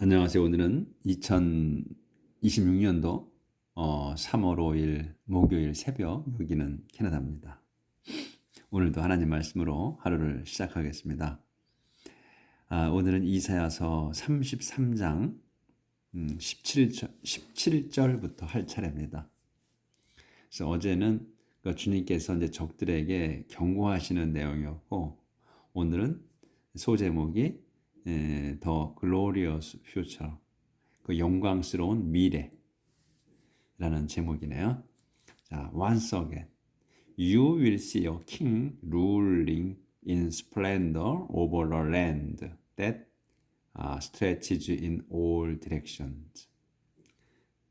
안녕하세요. 오늘은 2026년도 3월 5일 목요일 새벽, 여기는 캐나다입니다. 오늘도 하나님 말씀으로 하루를 시작하겠습니다. 오늘은 이사야서 33장 17절부터 할 차례입니다. 그래서 어제는 주님께서 이제 적들에게 경고하시는 내용이었고, 오늘은 소제목이 The Glorious Future, 그 영광스러운 미래라는 제목이네요. 자, once again, you will see a king ruling in splendor over the land that stretches in all directions.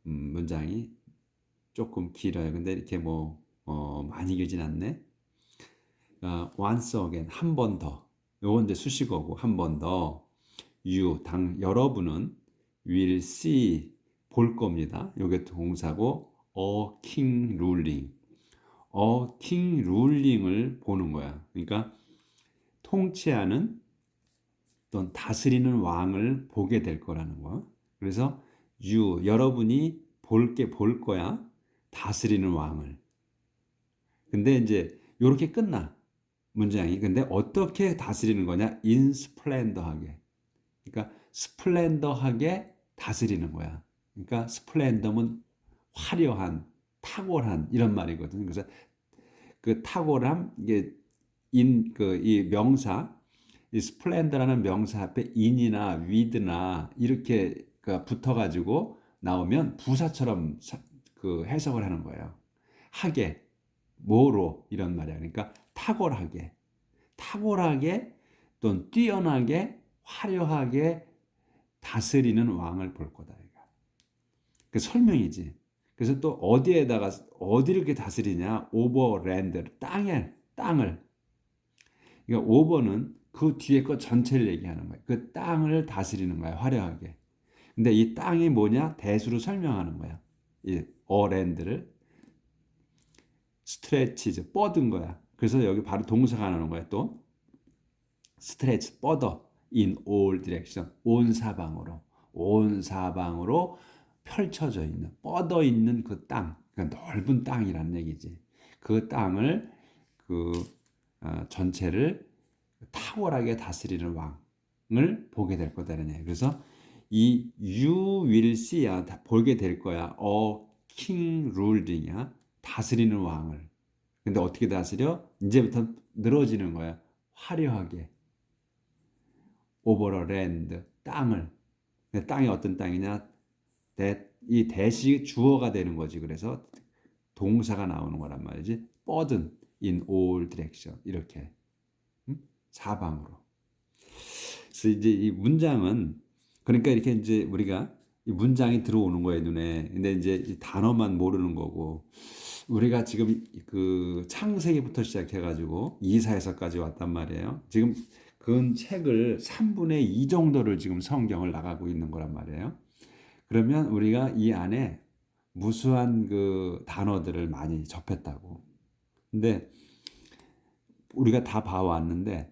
문장이 조금 길어요. 근데 이렇게 많이 길진 않네. once again, 한 번 더. 요건 이제 수식어고, 한 번 더. 여러분은 will see, 볼 겁니다. 요게 동사고, a king ruling. a king ruling을 보는 거야. 그러니까 통치하는 또는 다스리는 왕을 보게 될 거라는 거. 그래서 여러분이 볼 거야. 다스리는 왕을. 근데 이제 요렇게 끝나. 문장이. 근데 어떻게 다스리는 거냐? in splendor하게. 그러니까 스플렌더하게 다스리는 거야. 그러니까 스플렌더는 화려한, 탁월한 이런 말이거든. 그래서 그 탁월함, 이게 이 명사, 이 스플렌더라는 명사 앞에 in이나 with나 이렇게 붙어가지고 나오면 부사처럼 그 해석을 하는 거예요. 하게, 뭐로 이런 말이야. 그러니까 탁월하게 또는 뛰어나게 화려하게 다스리는 왕을 볼 거다. 그 설명이지. 그래서 또 어디에다가 어디를 이렇게 다스리냐? 오버랜드, 땅을. 그러니까 오버는 그 뒤에 거 전체를 얘기하는 거예요. 그 땅을 다스리는 거야, 화려하게. 근데 이 땅이 뭐냐? 대수로 설명하는 거야. 이 어랜드를 스트레치즈, 뻗은 거야. 그래서 여기 바로 동사가 나오는 거야. 또 스트레치, 뻗어. in all direction, 온 사방으로 펼쳐져 있는, 뻗어 있는 그 땅, 그러니까 넓은 땅이라는 얘기지. 그 땅을 전체를 탁월하게 다스리는 왕을 보게 될 거다라는 얘기. 그래서 이 you will see야, 보게 될 거야. a king ruling이야, 다스리는 왕을. 근데 어떻게 다스려? 이제부터 늘어지는 거야. 화려하게. over a land, 땅을. 땅이 어떤 땅이냐? 이 대시 주어가 되는 거지. 그래서 동사가 나오는 거란 말이지. 뻗은 in all direction, 이렇게 사방으로. 그래서 이제 이 문장은, 그러니까 이렇게 이제 우리가 이 문장이 들어오는 거예요, 눈에. 근데 이제 이 단어만 모르는 거고, 우리가 지금 그 창세기부터 시작해가지고 이사야서까지 왔단 말이에요. 지금 그 책을 3분의 2 정도를 지금 성경을 나가고 있는 거란 말이에요. 그러면 우리가 이 안에 무수한 그 단어들을 많이 접했다고. 근데 우리가 다 봐왔는데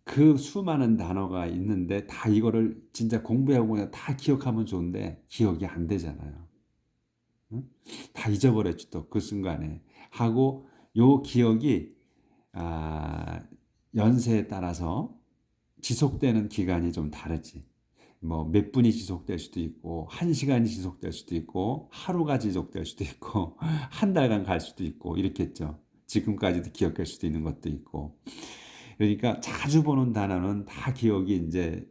그 수많은 단어가 있는데 다 이거를 진짜 공부하고 다 기억하면 좋은데 기억이 안 되잖아요. 응? 다 잊어버렸지 또 그 순간에. 하고 요 기억이 연세에 따라서 지속되는 기간이 좀 다르지. 뭐 몇 분이 지속될 수도 있고, 한 시간이 지속될 수도 있고, 하루가 지속될 수도 있고, 한 달간 갈 수도 있고, 이렇겠죠. 지금까지도 기억할 수도 있는 것도 있고. 그러니까 자주 보는 단어는 다 기억이 이제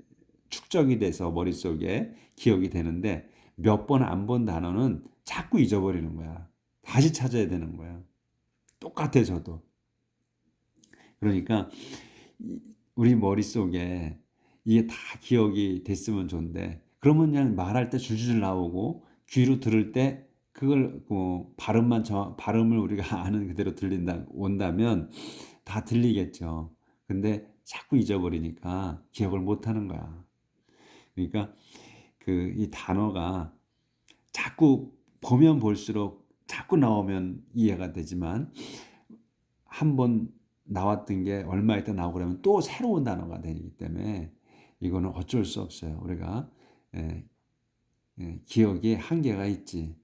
축적이 돼서 머릿속에 기억이 되는데, 몇 번 안 본 단어는 자꾸 잊어버리는 거야. 다시 찾아야 되는 거야. 똑같아져도. 그러니까 우리 머릿속에 이게 다 기억이 됐으면 좋은데, 그러면 그냥 말할 때 줄줄 나오고 귀로 들을 때 그걸 발음을 우리가 아는 그대로 온다면 다 들리겠죠. 근데 자꾸 잊어버리니까 기억을 못 하는 거야. 그러니까 이 단어가 자꾸 보면 볼수록 자꾸 나오면 이해가 되지만, 한번 나왔던 게 얼마 있다 나오고 그러면 또 새로운 단어가 되기 때문에 이거는 어쩔 수 없어요. 우리가 예, 기억에 한계가 있지.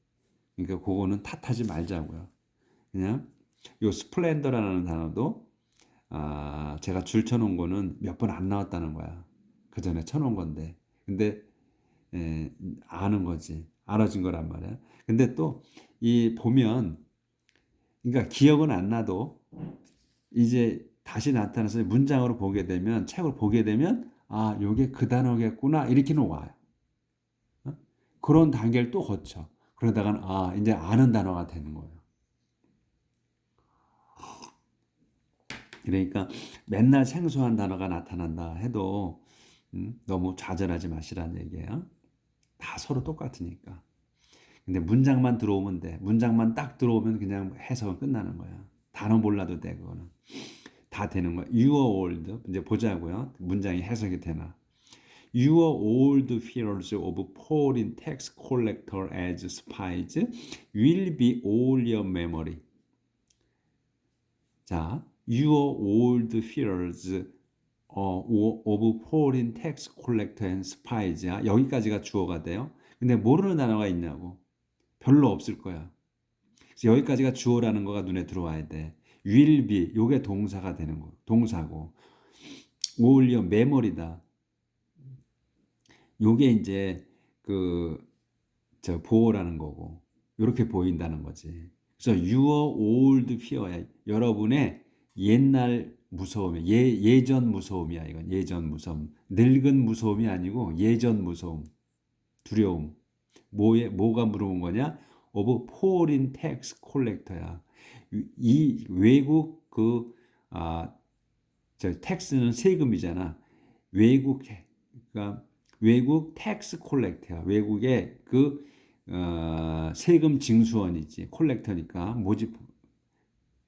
그러니까 그거는 탓하지 말자고요. 그냥 요 스플렌더라는 단어도 제가 줄 쳐놓은 거는 몇 번 안 나왔다는 거야. 그 전에 쳐놓은 건데. 근데 예, 아는 거지. 알아진 거란 말이야. 근데 또 이 보면 그러니까 기억은 안 나도 이제 다시 나타나서 문장으로 보게 되면 책을 보게 되면 요게 그 단어겠구나 이렇게는 와요. 어? 그런 단계를 또 거쳐. 그러다가는 이제 아는 단어가 되는 거예요. 그러니까 맨날 생소한 단어가 나타난다 해도 너무 좌절하지 마시라는 얘기예요. 다 서로 똑같으니까. 근데 문장만 들어오면 돼. 문장만 딱 들어오면 그냥 해석은 끝나는 거야. 단어 몰라도 돼, 그거는. 다 되는 거야. Your old, 이제 보자고요. 문장이 해석이 되나. Your old fears of foreign tax collector as spies will be all your memory. 자, your old fears of foreign tax collector and spies야. 여기까지가 주어가 돼요. 근데 모르는 단어가 있냐고. 별로 없을 거야. 그래서 여기까지가 주어라는 거가 눈에 들어와야 돼. will be 요게 동사가 되는 거. 동사고. all your memory다. 요게 이제 보호라는 거고. 이렇게 보인다는 거지. 그래서 your old fear야. 여러분의 옛날 무서움이야. 예전 무서움이야. 이건 예전 무서움. 늙은 무서움이 아니고 예전 무서움. 두려움. 뭐가 물어본 거냐? of foreign tax collector야. 이 외국 텍스는 세금이잖아. 그러니까 외국 텍스 콜렉터야. 외국의 세금 징수원이지. 콜렉터니까 모집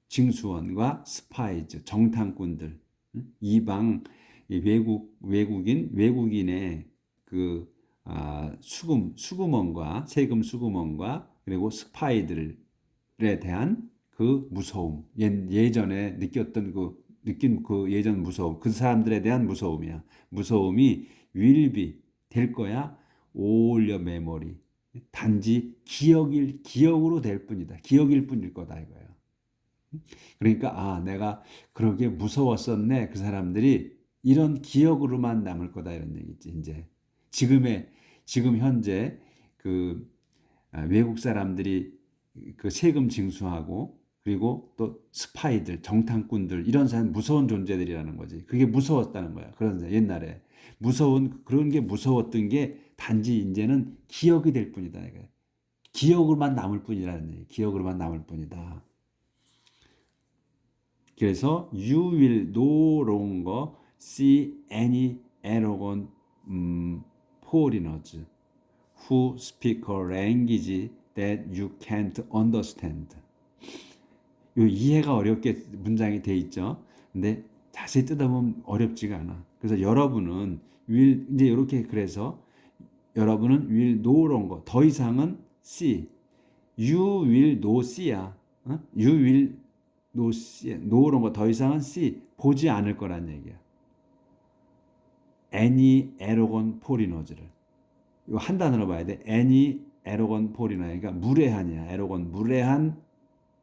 징수원과 스파이즈 정탐꾼들. 이방 외국인의 수금원과 세금 수금원과 그리고 스파이들에 대한 그 무서움. 예전에 느낀 그 예전 무서움. 그 사람들에 대한 무서움이야. 무서움이 will be 될 거야. all your memory. 단지 기억으로 될 뿐이다. 기억일 뿐일 거다 이거야. 그러니까 내가 그러게 무서웠었네. 그 사람들이 이런 기억으로만 남을 거다 이런 얘기지. 이제 지금 현재 외국 사람들이 그 세금 징수하고 그리고 또 스파이들, 정탐꾼들 이런 사람 무서운 존재들이라는 거지. 그게 무서웠다는 거야. 그런 옛날에 그런 게 무서웠던 게 단지 이제는 기억이 될 뿐이다. 기억으로만 남을 뿐이라는 얘기. 기억으로만 남을 뿐이다. 그래서 you will no longer see any arrogant foreigners who speak a language that you can't understand. 요 이해가 어렵게 문장이 돼 있죠. 근데 자세히 뜯어보면 어렵지가 않아. 그래서 여러분은 이제 이렇게 그래서 여러분은 will no longer 더 이상은 see, you will no see야. you will no see, no longer 더 이상은 see 보지 않을 거란 얘기야. any arrogant foreigners를 이거 한 단어로 봐야 돼. any arrogant foreigner 그러니까 무례한이야. arrogant 무례한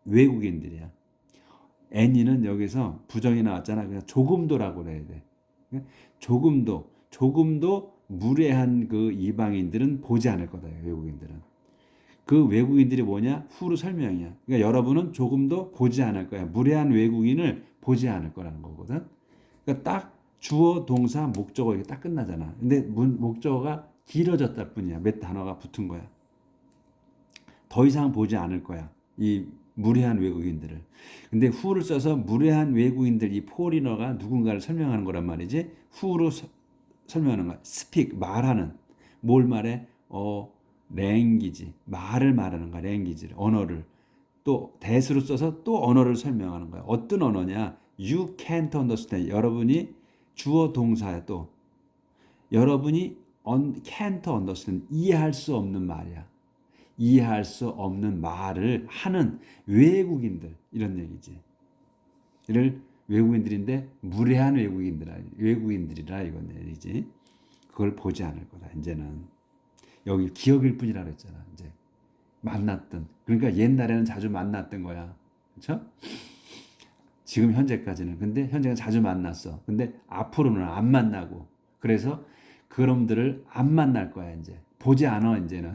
외국인들이야. any는 여기서 부정이 나왔잖아. 그냥 조금도라고 해야 돼. 조금도 무례한 그 이방인들은 보지 않을 거다. 외국인들은. 그 외국인들이 뭐냐? 후로 설명이야. 그러니까 여러분은 조금도 보지 않을 거야. 무례한 외국인을 보지 않을 거라는 거거든. 그러니까 딱 주어, 동사, 목적어 이게 딱 끝나잖아. 근데 목적어가 길어졌다 뿐이야. 몇 단어가 붙은 거야. 더 이상 보지 않을 거야. 이 무례한 외국인들을. 근데 who를 써서 무례한 외국인들 이 포리너가 누군가를 설명하는 거란 말이지. who로 설명하는 거야. speak 말하는. 뭘 말해? 랭귀지 말을 말하는 거야. 랭귀지를 언어를. 또 that으로 써서 또 언어를 설명하는 거야. 어떤 언어냐? You can't understand. 여러분이 주어 동사야 또. 여러분이 can't understand. 이해할 수 없는 말이야. 이해할 수 없는 말을 하는 외국인들 이런 얘기지. 이를 외국인들인데 무례한 외국인들이라 이건 얘기지. 그걸 보지 않을 거다. 이제는 여기 기억일 뿐이라 그랬잖아. 이제 만났던. 그러니까 옛날에는 자주 만났던 거야. 그렇죠? 지금 현재까지는. 근데 현재는 자주 만났어. 근데 앞으로는 안 만나고. 그래서 그놈들을 안 만날 거야, 이제. 보지 않아, 이제는.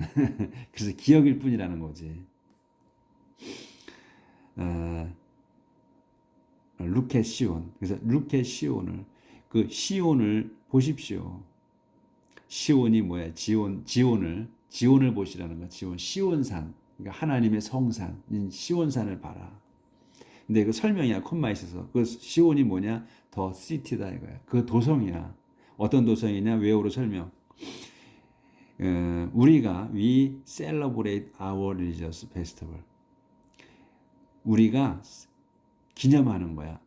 그래서 기억일 뿐이라는 거지. 루켓 시온. 그래서 루켓 시온을, 그 시온을 보십시오. 시온이 뭐야? 지온을 보시라는 거야. 지온, 시온산. 그러니까 하나님의 성산인 시온산을 봐라. 근데 그 설명이야, 콤마 있어서. 그 시온이 뭐냐? 더 시티다 이거야. 그 도성이야. 어떤 도성이냐? 외우로 설명. 우리가 we celebrate our religious festival. 우리가 기념하는 거야.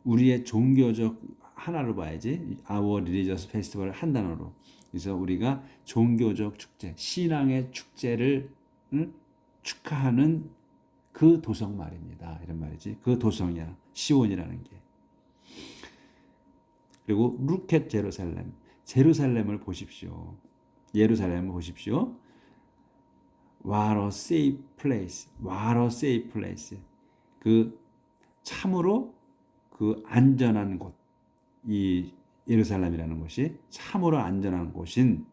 우리의 종교적 하나로 봐야지. our religious festival 한 단어로. 그래서 우리가 종교적 축제, 신앙의 축제를 축하하는 그 도성 말입니다. 이런 말이지. 그 도성이야. 시온이라는 게. 그리고 루켓 제루살렘. 제루살렘을 보십시오. 예루살렘을 보십시오. What a safe place. What a safe place. 그 참으로 그 안전한 곳. 이 예루살렘이라는 곳이 참으로 안전한 곳인,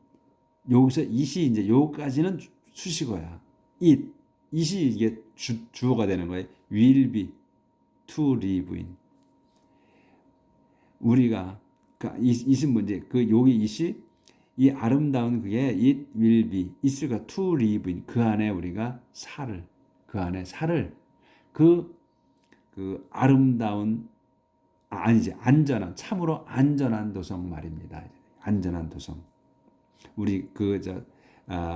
여기서 it이 이제 요까지는 수식어야. it이 이게 주어가 되는 거예요. will be, to live in. 우리가 it은 뭔지, 그 여기 it이 이 아름다운 그게 it will be, 있을까? to live in. 그 안에 우리가 그 안에 그 아름다운, 아니지, 안전한, 참으로 안전한 도성 말입니다. 안전한 도성. 우리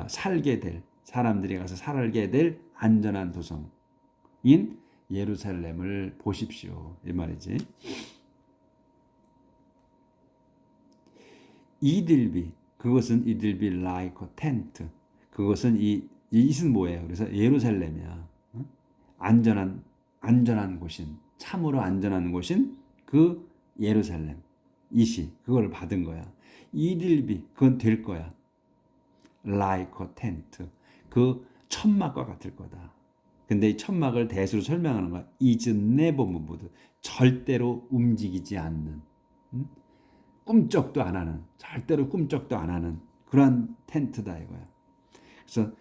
살게 될, 사람들이 가서 살게 될 안전한 도성인 예루살렘을 보십시오. 이 말이지. 이들비, 그것은 이들비 like a tent. 그것은 이것은 뭐예요? 그래서 예루살렘이야. 안전한 곳인, 참으로 안전한 곳인 그 예루살렘. 이시 그걸 받은 거야. 이들비, 그건 될 거야. like a tent. 그 천막과 같을 거다. 근데 이 천막을 대수로 설명하는 거야. is never moved. 절대로 움직이지 않는. 꿈쩍도 안 하는. 절대로 꿈쩍도 안 하는 그러한 텐트다 이거야. 그래서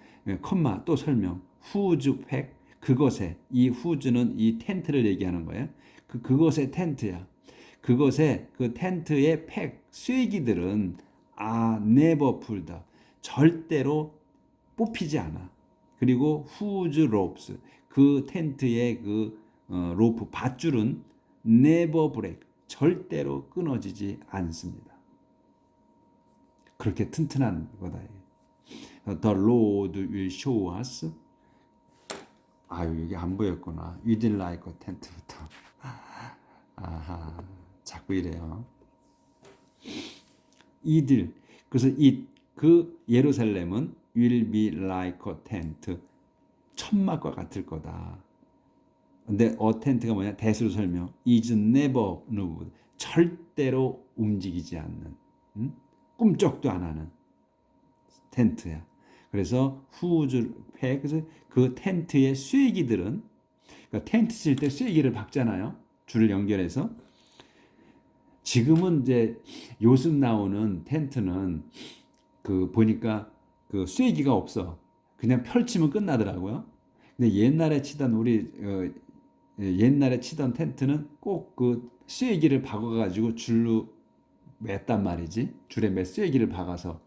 컴마 또 설명. whose pack. 그것에, 이 whose는 이 텐트를 얘기하는 거예요. 그것의 텐트야. 그것의 그 텐트의 팩, 쐐기들은 never pulled. 절대로 뽑히지 않아. 그리고 whose ropes. 그 텐트의 그 로프 밧줄은 never break. 절대로 끊어지지 않습니다. 그렇게 튼튼한 거다. The Lord will show us. 여기 안 보였구나. Within like a tent부터. 자꾸 이래요. 그래서 그 예루살렘은 will be like a tent. 천막과 같을 거다. 근데 텐트가 뭐냐? 대수로 설명. is never moved. 절대로 움직이지 않는. 꿈쩍도 안 하는 텐트야. 그래서 그래서 그 텐트의 쐐기들은, 그러니까 텐트 칠 때 쐐기를 박잖아요. 줄을 연결해서. 지금은 이제 요즘 나오는 텐트는 보니까 그 쐐기가 없어. 그냥 펼치면 끝나더라고요. 근데 옛날에 치던 텐트는 꼭 그 쐐기를 박아가지고 줄로 맸단 말이지. 줄에 쐐기를 박아서.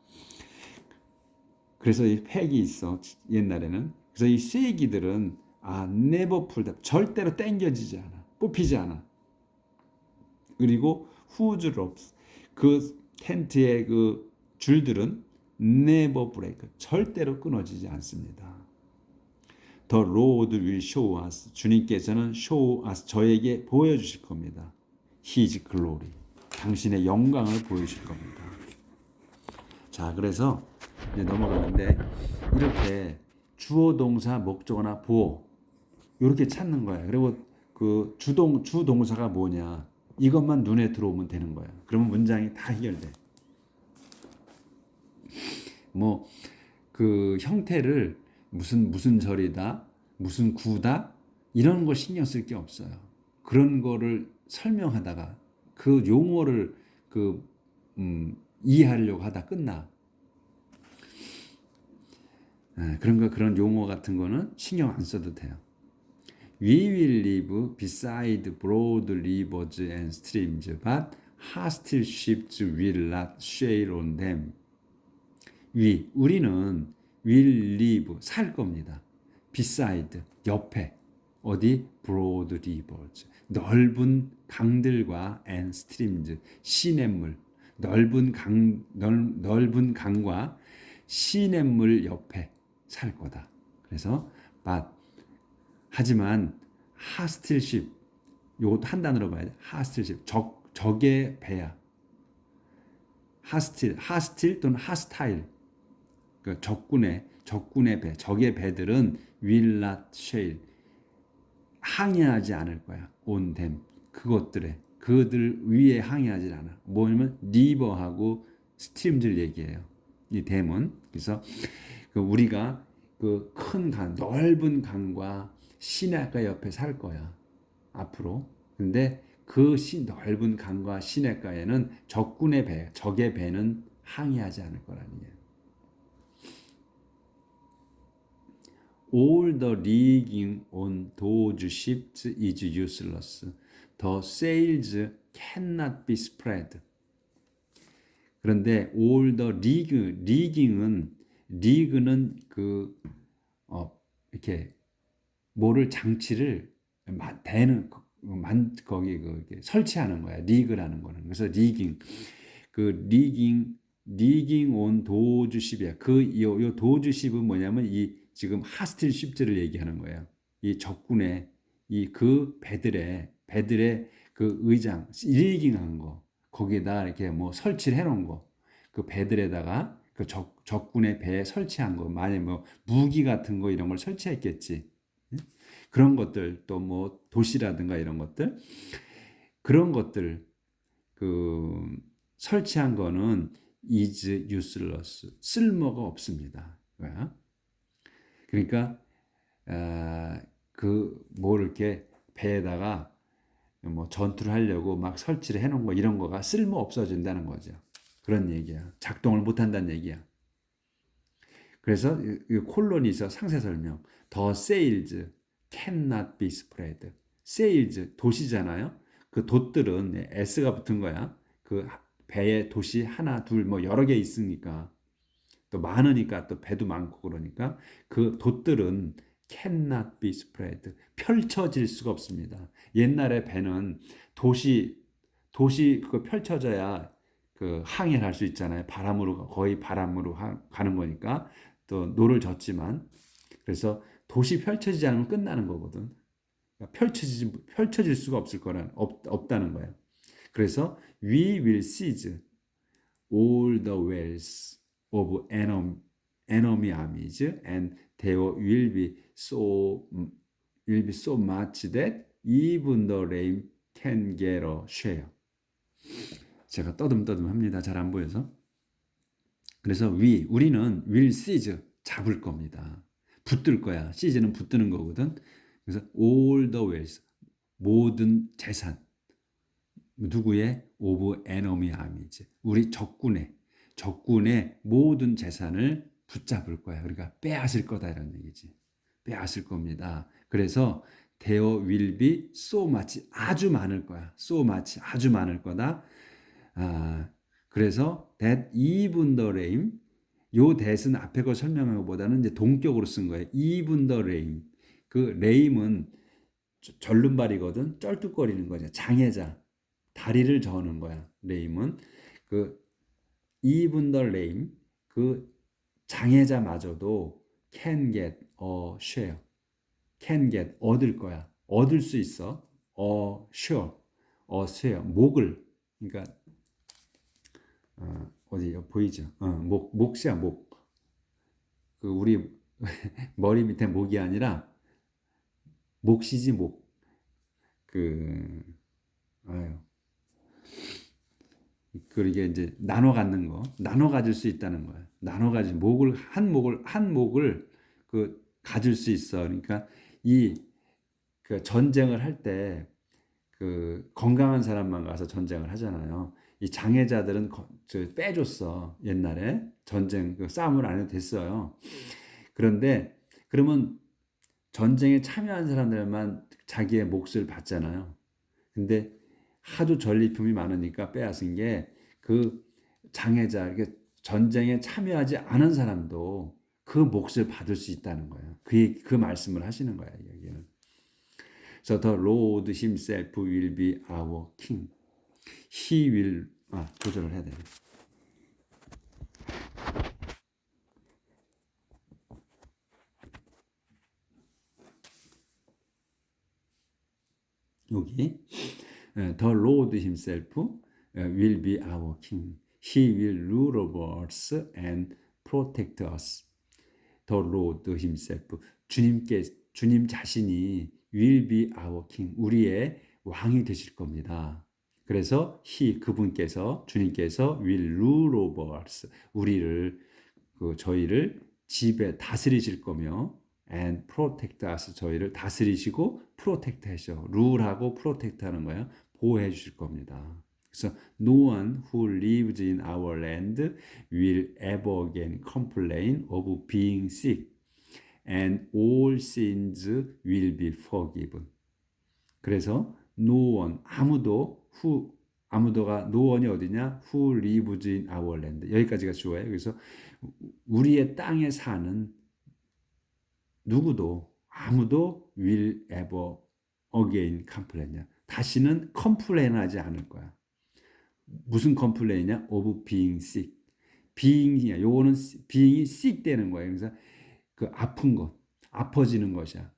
그래서 이 팩이 있어, 옛날에는. 그래서 이 쐐기들은 never pulled. 절대로 당겨지지 않아. 뽑히지 않아. 그리고 whose ropes. 그 텐트의 그 줄들은 never break. 절대로 끊어지지 않습니다. The Lord will show us. 주님께서는 show us. 저에게 보여주실 겁니다. His glory. 당신의 영광을 보여주실 겁니다. 자, 그래서 이제 넘어가는데, 이렇게 주어, 동사, 목적어나 보어 이렇게 찾는 거야. 그리고 그 주동사가 뭐냐, 이것만 눈에 들어오면 되는 거야. 그러면 문장이 다 해결돼. 뭐 그 형태를 무슨 절이다, 무슨 구다 이런 거 신경 쓸 게 없어요. 그런 거를 설명하다가 그 용어를 그 이해하려고 하다 끝나. 그런 용어 같은 거는 신경 안 써도 돼요. We will live beside broad rivers and streams, but hostile ships will not sail on them. 우리는 will live, 살 겁니다. beside, 옆에. 어디? broad rivers, 넓은 강들과 and streams, 시냇물. 넓은 강과 시냇물 옆에 살 거다. 그래서 but, 하지만 hostile ship, 요것도 한 단어로 봐야 돼. hostile ship, 적의 배야. hostile 또는 hostile, 그 적군의 배, 적의 배들은 will not sail, 항해하지 않을 거야. on them, 그들 위에 항해하지 않아. 뭐냐면 river하고 stream들 얘기해요. 이 댐은. 그래서 우리가 그 큰 강, 넓은 강과 시냇가 옆에 살 거야. 앞으로. 근데 그 넓은 강과 시냇가에는 적의 배는 항해하지 않을 거라는 얘기예요. All the rigging on those ships is useless. The sails cannot be spread. 그런데 all the rigging은 이렇게 뭐를 장치를 대는 거기 설치하는 거야. 리그라는 거는. 그래서 리깅 온 도주십이야. 요 도주십은 뭐냐면 이 지금 하스틸 쉽즈를 얘기하는 거예요. 이 적군의 그 배들의 그 의장 리깅한 거, 거기에다 이렇게 뭐 설치를 해놓은 거, 그 배들에다가 그 적군의 배에 설치한 거, 만약에 뭐 무기 같은 거 이런 걸 설치했겠지. 그런 것들, 또 뭐 도시라든가 이런 것들, 그런 것들 그 설치한 거는 is useless, 쓸모가 없습니다. 그러니까 뭐 이렇게 배에다가 뭐 전투를 하려고 막 설치를 해놓은 거, 이런 거가 쓸모 없어진다는 거죠. 그런 얘기야. 작동을 못 한다는 얘기야. 그래서 이 콜론이서 상세 설명. The sails cannot be spread. sails, 도시잖아요. 그 돛들은 s가 붙은 거야. 그 배에 돛이 하나, 둘, 뭐 여러 개 있으니까, 또 많으니까, 또 배도 많고 그러니까 그 돛들은 cannot be spread, 펼쳐질 수가 없습니다. 옛날에 배는 돛이 그거 펼쳐져야 그 항해를 할 수 있잖아요. 거의 바람으로 가는 거니까. 또 노를 젓지만, 그래서 돛이 펼쳐지지 않으면 끝나는 거거든. 그러니까 펼쳐질 수가 없다는 거예요. 그래서 we will seize all the wells of enemy armies, and there will be so much that even the rain can get a share. 제가 떠듬합니다. 잘 안 보여서. 그래서 우리는 will seize, 잡을 겁니다. 붙들 거야. seize는 붙드는 거거든. 그래서 all the wells, 모든 재산. 누구의? of enemy armies, 우리 적군의 모든 재산을 붙잡을 거야. 그러니까 빼앗을 거다, 이런 얘기지. 빼앗을 겁니다. 그래서 there will be so much, 아주 많을 거야. so much, 아주 많을 거다. 그래서 that even the rain, 요 that은 앞에 거 설명한 것보다는 이제 동격으로 쓴 거예요. even the rain. 그 rain은 절름발이거든. 쩔뚝거리는 거죠. 장애자, 다리를 저는 거야. rain은 그 even the rain, 그 장애자마저도 can get a share, can get, 얻을 거야. 얻을 수 있어. a share, 목을. 그러니까 어디 보이죠? 몫이야, 목. 그 우리 머리 밑에 목이 아니라 몫이지, 목. 그게 이제 나눠 가질 수 있다는 거야. 나눠 가지 한 목을 그 가질 수 있어. 그러니까 이 그 전쟁을 할 때 그 건강한 사람만 가서 전쟁을 하잖아요. 이 장애자들은 빼줬어. 옛날에 전쟁 그 싸움을 안 해도 됐어요. 그런데 그러면 전쟁에 참여한 사람들만 자기의 몫을 받잖아요. 근데 하도 전리품이 많으니까 빼앗은 게 그 장애자, 이렇게 전쟁에 참여하지 않은 사람도 그 몫을 받을 수 있다는 거예요. 그 말씀을 하시는 거예요, 여기는. So the Lord himself will be our king. He will, 조절을 해야 돼요. 여기 The Lord himself will be our king. He will rule over us and protect us. The Lord himself. 주님 자신이 will be our king. 우리의 왕이 되실 겁니다. 그래서 주님께서 will rule over us. 저희를 다스리실 거며 and protect us. 저희를 다스리시고 protect 하셔. rule하고 protect 하는 거야. 보호해 주실 겁니다. 그래서 no one who lives in our land will ever again complain of being sick and all sins will be forgiven. 그래서 no one 아무도가 no one이 어디냐? who lives in our land. 여기까지가 주어예요. 그래서 우리의 땅에 사는 아무도 will ever again complain이야. 다시는 컴플레인하지 않을 거야. 무슨 컴플레인이냐? of being sick. being이야. 요거는 being이 sick 되는 거예요. 그래서 그 아픈 것, 아파지는 것이야.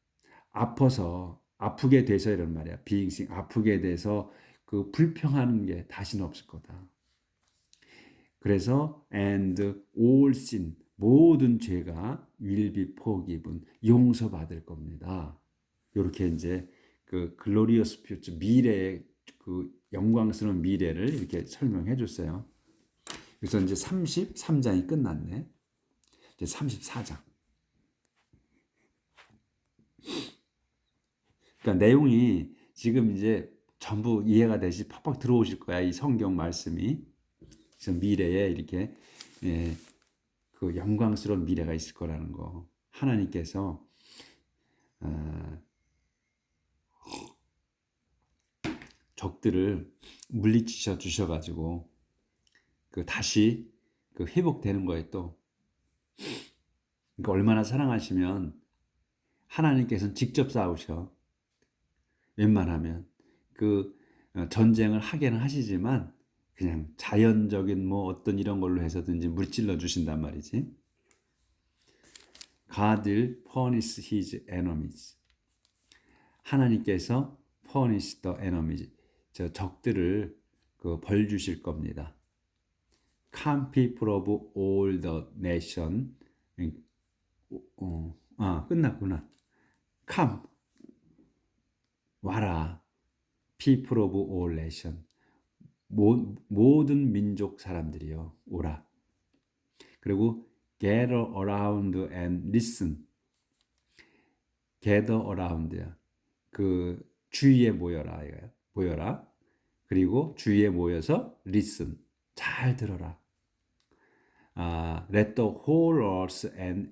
아프게 돼서 이런 말이야. being sick, 아프게 돼서 그 불평하는 게 다시는 없을 거다. 그래서 and all sin, 모든 죄가 will be forgiven, 용서받을 겁니다. 이렇게 이제 그 glorious future, 미래의 그 영광스러운 미래를 이렇게 설명해 줬어요. 그래서 이제 33장이 끝났네. 이제 34장. 그러니까 내용이 지금 이제 전부 이해가 되시 팍팍 들어오실 거야. 이 성경 말씀이. 그래서 미래에 이렇게 그 영광스러운 미래가 있을 거라는 거. 하나님께서 적들을 물리치셔 주셔가지고 그 다시 그 회복되는 거예요. 또 그러니까 얼마나 사랑하시면 하나님께서는 직접 싸우셔. 웬만하면 그 전쟁을 하게는 하시지만 그냥 자연적인 뭐 어떤 이런 걸로 해서든지 물질러 주신단 말이지. God will punish his enemies. 하나님께서 punish the enemies. 저 적들을 그 벌 주실 겁니다. Come people of all the nation. 끝났구나. Come. 와라. People of all nation. 모든 민족 사람들이요. 오라. 그리고 gather around and listen. gather around야. 그 주위에 모여라 이거야. 모여라. 그리고 주위에 모여서 listen. 잘 들어라. Let the whole earth and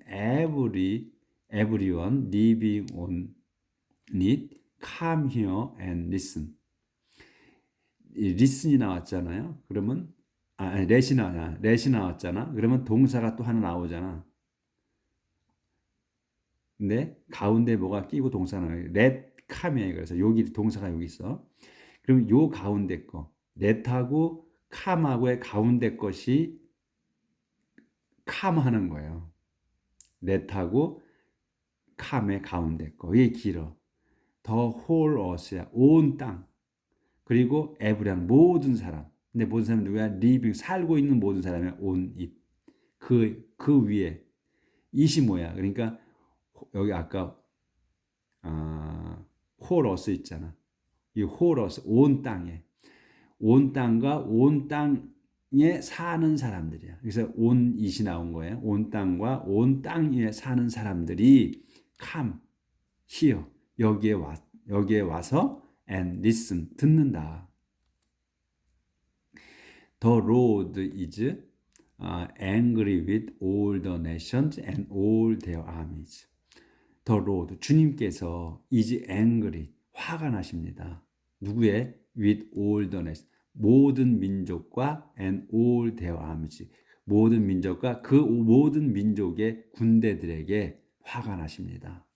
everyone living on it come here and listen. listen이 나왔잖아요. 그러면 let이 나왔잖아. 그러면 동사가 또 하나 나오잖아. 근데 가운데 뭐가 끼고 동사가 나와요. let come이에요. 그래서 여기 동사가 여기 있어. 그럼 요 가운데 거 let하고 come하고의 가운데 것이 come 하는 거예요. let하고 come의 가운데 거. 이게 길어. the whole earth야. 온 땅. 그리고 everyone 모든 사람. 근데 모든 사람은 누구야? living 살고 있는 모든 사람이 on it. 그 위에 it이 뭐야? 그러니까 여기 아까 whole earth 있잖아. 이 whole earth 온 땅에 온 땅과 온 땅 사는 사람들이야. 그래서 온 it이 나온 거예요. 온 땅과 온 땅 위에 사는 사람들이 come here 여기에 와서 and listen 듣는다. The Lord is angry with all the nations and all their armies. The Lord 주님께서 is angry 화가 나십니다. 누구의? with all the nations 모든 민족과 and all their armies 모든 민족과 그 모든 민족의 군대들에게 화가 나십니다.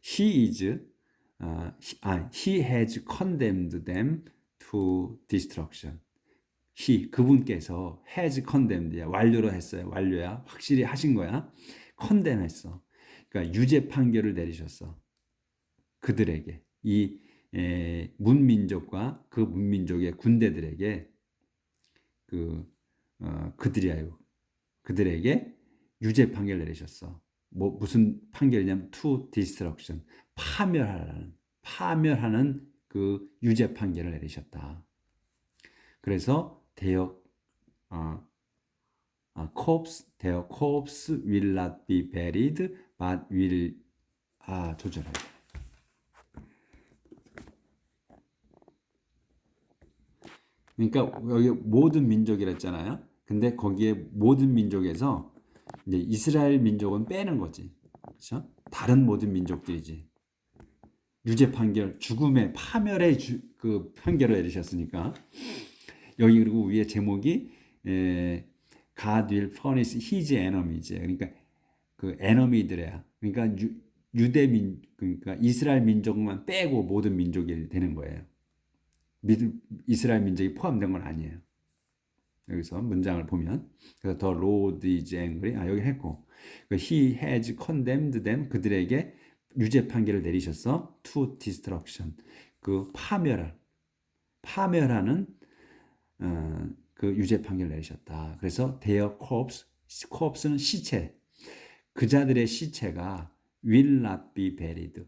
He has condemned them to destruction. 그분께서 has condemned 완료로 했어요. 완료야. 확실히 하신 거야. condemn 했어. 그러니까 유죄 판결을 내리셨어. 그들에게 이 문민족과 그 문민족의 군대들에게 그들에게 유죄 판결 내리셨어. 무슨 판결이냐면 to destruction 파멸하는 그 유죄 판결을 내리셨다. 그래서 their corpse will not be buried but will 조절해. 그러니까 여기 모든 민족이라 했잖아요. 근데 거기에 모든 민족에서 이제 이스라엘 민족은 빼는 거지. 그렇죠? 다른 모든 민족들이지. 유죄 판결, 죽음의 파멸의 그 판결을 내리셨으니까. 여기 그리고 위에 제목이 God will punish his enemies. 그러니까 그 enemy들이야. 그러니까 그러니까 이스라엘 민족만 빼고 모든 민족이 되는 거예요. 이스라엘 민족이 포함된 건 아니에요. 여기서 문장을 보면 그래서 the Lord is angry 여기 했고 he has condemned them 그들에게 유죄 판결을 내리셔서 to destruction 그 파멸하는 그 유죄 판결을 내리셨다. 그래서 their corpse는 시체 그 자들의 시체가 will not be buried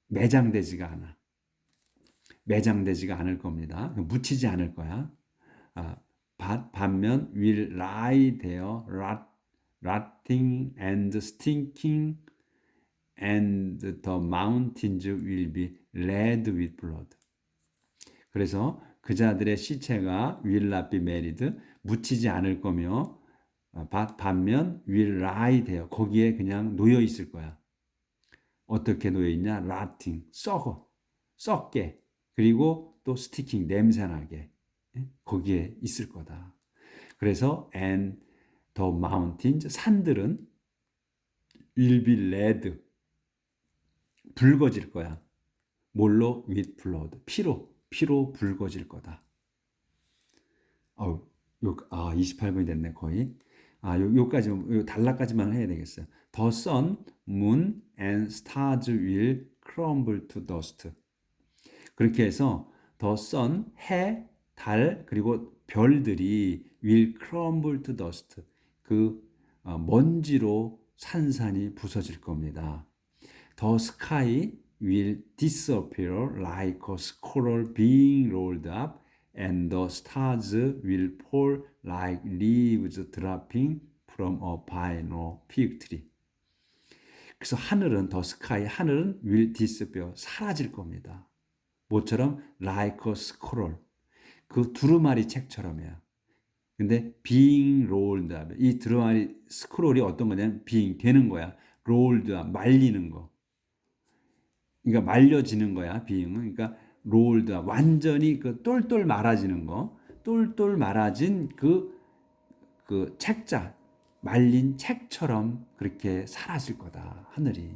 매장되지가 않을 겁니다. 묻히지 않을 거야. 반면 will lie there rotting and stinking and the mountains will be red with blood. 그래서 그 자들의 시체가 will not be buried 묻히지 않을 거며 반면 will lie there 거기에 그냥 놓여 있을 거야. 어떻게 놓여 있냐? rotting 썩게 그리고 또 스티킹 냄새나게 거기에 있을 거다. 그래서 and the mountains 산들은 will be red 붉어질 거야. 뭘로? with blood 피로 붉어질 거다. 28분이 됐네 거의. 요까지 단락까지만 해야 되겠어요. The sun, moon and stars will crumble to dust. 그렇게 해서 the sun, 해, 달 그리고 별들이 will crumble to dust. 먼지로 산산이 부서질 겁니다. The sky will disappear like a scroll being rolled up and the stars will fall like leaves dropping from a vine or fig tree. 그래서 the sky, 하늘은 will disappear, 사라질 겁니다. 뭐처럼? like a scroll. 그 두루마리 책처럼이야. 근데 being rolled up. 이 두루마리 스크롤이 어떤 거냐면 being 되는 거야. rolled up, 말리는 거. 그러니까 말려지는 거야, being은. 그러니까 rolled up, 완전히 똘똘 말아지는 거. 똘똘 말아진 그 책자, 말린 책처럼 그렇게 사라질 거다, 하늘이.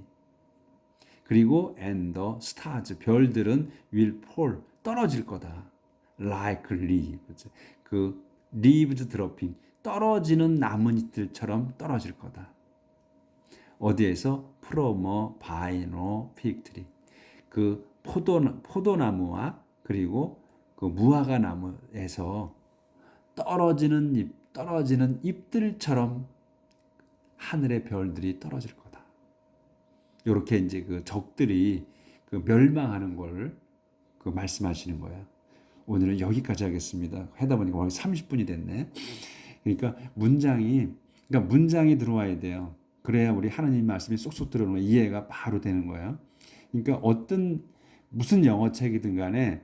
그리고 and the stars 별들은 will fall 떨어질 거다. like leaves leaves dropping 떨어지는 나뭇잎들처럼 떨어질 거다. 어디에서? from a vine or fig tree 포도나무와 그리고 무화과 나무에서 떨어지는 잎들처럼 하늘의 별들이 떨어질 거다. 이렇게 이제 적들이 멸망하는 걸 말씀하시는 거예요. 오늘은 여기까지 하겠습니다. 하다 보니까 거의 30분이 됐네. 그러니까 문장이 들어와야 돼요. 그래야 우리 하나님 말씀이 쏙쏙 들어오는 이해가 바로 되는 거예요. 그러니까 무슨 영어 책이든 간에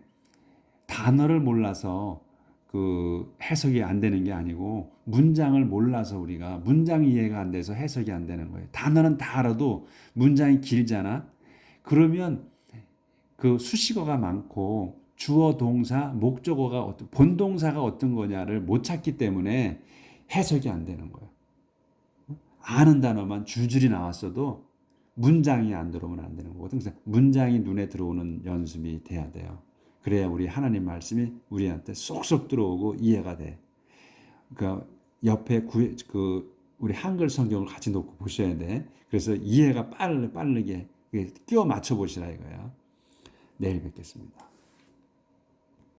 단어를 몰라서 그 해석이 안 되는 게 아니고 문장을 몰라서 우리가 문장 이해가 안 돼서 해석이 안 되는 거예요. 단어는 다 알아도 문장이 길잖아. 그러면 그 수식어가 많고 주어, 동사, 목적어가 본동사가 어떤 거냐를 못 찾기 때문에 해석이 안 되는 거예요. 아는 단어만 줄줄이 나왔어도 문장이 안 들어오면 안 되는 거거든요. 그래서 문장이 눈에 들어오는 연습이 돼야 돼요. 그래야 우리 하나님 말씀이 우리한테 쏙쏙 들어오고 이해가 돼. 그러니까 옆에 우리 한글 성경을 같이 놓고 보셔야 돼. 그래서 이해가 빠르게 끼워 맞춰 보시라 이거야. 내일 뵙겠습니다.